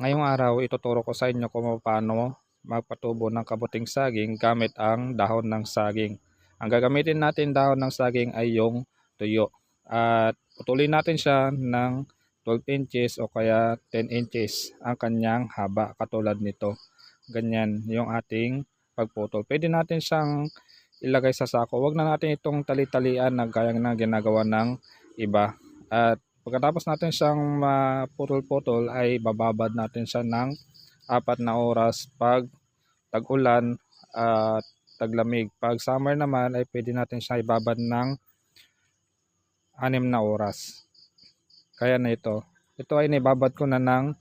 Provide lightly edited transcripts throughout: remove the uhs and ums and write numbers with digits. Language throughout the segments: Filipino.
Ngayong araw ituturo ko sa inyo kung paano magpatubo ng kabuting saging gamit ang dahon ng saging. Ang gagamitin natin dahon ng saging ay yung tuyo. At putulin natin siya ng 12 inches o kaya 10 inches ang kanyang haba katulad nito. Ganyan yung ating pagputol. Pwede natin siyang ilagay sa sako. Huwag na natin itong tali-talian na gaya na ginagawa ng iba. At pagkatapos natin siyang maputol-putol ay bababad natin siya ng 4 na oras pag tag-ulan at taglamig. Pag summer naman ay pwede natin siya ibabad ng 6 na oras. Kaya na ito. Ito ay nibabad ko na ng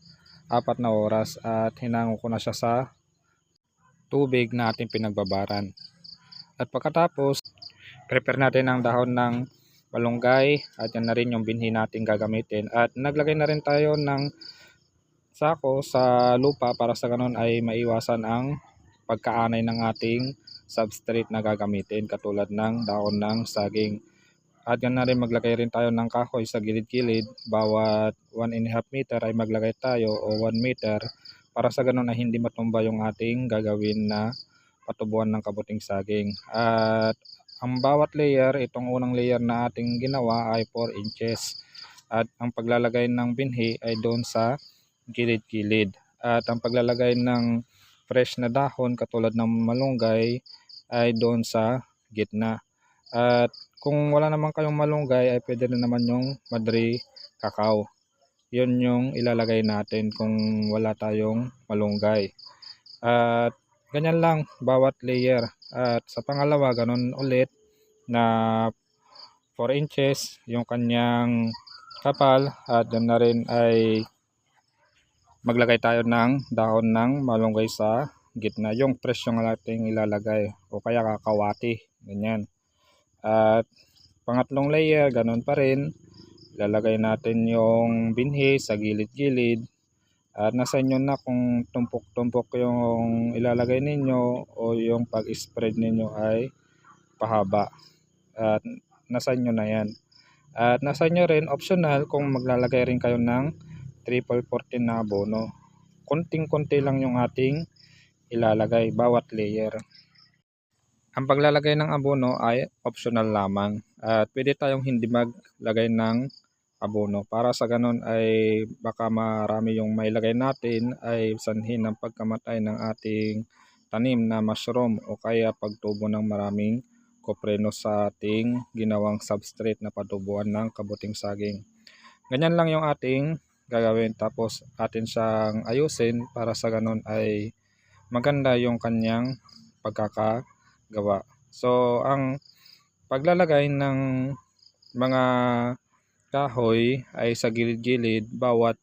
4 na oras at hinango ko na siya sa tubig na ating pinagbabaran. At pagkatapos, prepare natin ang dahon ng malunggay at yan na rin yung binhi natin gagamitin. At naglagay na rin tayo ng sako sa lupa para sa ganun ay maiwasan ang pagkaanay ng ating substrate na gagamitin katulad ng dahon ng saging. At yan na rin maglagay rin tayo ng kahoy sa gilid-gilid. Bawat 1.5 meter ay maglagay tayo o 1 meter para sa ganun ay hindi matumba yung ating gagawin na patubuan ng kabuting saging. At ang bawat layer, itong unang layer na ating ginawa ay 4 inches. At ang paglalagay ng binhi ay doon sa gilid-gilid. At ang paglalagay ng fresh na dahon katulad ng malunggay ay doon sa gitna. At kung wala naman kayong malunggay ay pwede rin naman yung madri cacao. Yun yung ilalagay natin kung wala tayong malunggay. At ganyan lang bawat layer. At sa pangalawa ganun ulit na 4 inches yung kanyang kapal at yun na rin ay maglagay tayo ng dahon ng malunggay sa gitna. Yung fresh yung ating ilalagay o kaya kakawati. Ganyan. At pangatlong layer ganun pa rin. Ilalagay natin yung binhi sa gilid-gilid. At nasa inyo na kung tumpok-tumpok yung ilalagay ninyo o yung pag-spread ninyo ay pahaba. At nasa inyo na yan. At nasa inyo rin optional kung maglalagay rin kayo ng triple 14 na abono. Kunting-kunti lang yung ating ilalagay bawat layer. Ang paglalagay ng abono ay optional lamang at pwede tayong hindi maglagay ng abono para sa ganun ay baka marami yung mailagay natin ay sanhin ng pagkamatay ng ating tanim na mushroom o kaya pagtubo ng maraming kupreno sa ating ginawang substrate na patubuan ng kabuting saging. Ganyan lang yung ating gagawin tapos atin siyang ayusin para sa ganun ay maganda yung kanyang pagkakagawa. So ang paglalagay ng mga kahoy ay sa gilid-gilid, bawat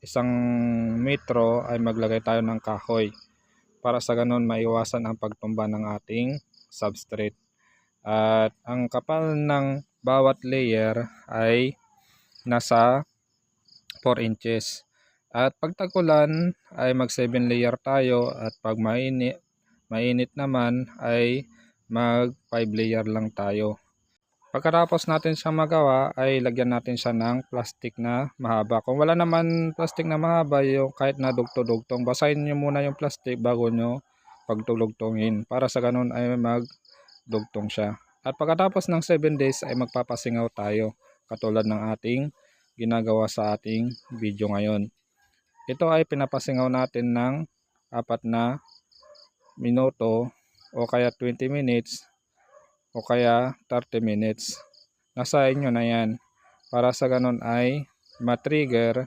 1 metro ay maglagay tayo ng kahoy para sa ganun maiwasan ang pagtumba ng ating substrate. At ang kapal ng bawat layer ay nasa 4 inches. At pag tag-ulan ay mag 7 layer tayo at pag mainit naman ay mag 5 layer lang tayo. Pagkatapos natin siya magawa ay lagyan natin siya ng plastic na mahaba. Kung wala naman plastic na mahaba, yung kahit na dugto-dugtong, basahin nyo muna yung plastic bago nyo pagtulugtungin para sa ganun ay magdugtong siya. At pagkatapos ng 7 days ay magpapasingaw tayo katulad ng ating ginagawa sa ating video ngayon. Ito ay pinapasingaw natin ng 4 na minuto o kaya 20 minutes o kaya 30 minutes. Nasa inyo na yan para sa ganun ay matrigger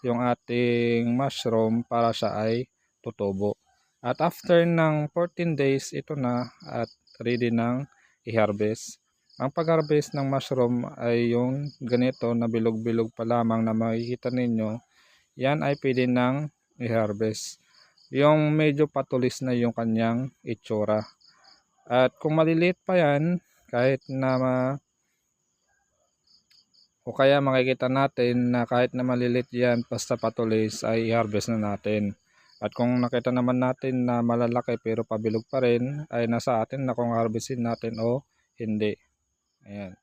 yung ating mushroom para siya ay tutubo. At after ng 14 days ito na at ready nang i-harvest. Ang pag-harvest ng mushroom ay yung ganito na bilog-bilog pa lamang na makikita ninyo. Yan ay pwede nang i-harvest. Yung medyo patulis na yung kanyang itsura. At kung maliliit pa yan, kahit na o kaya makikita natin na kahit na maliliit yan, basta patulis ay i-harvest na natin. At kung nakita naman natin na malalaki pero pabilog pa rin, ay nasa atin na kung harvestin natin o hindi. Ayan.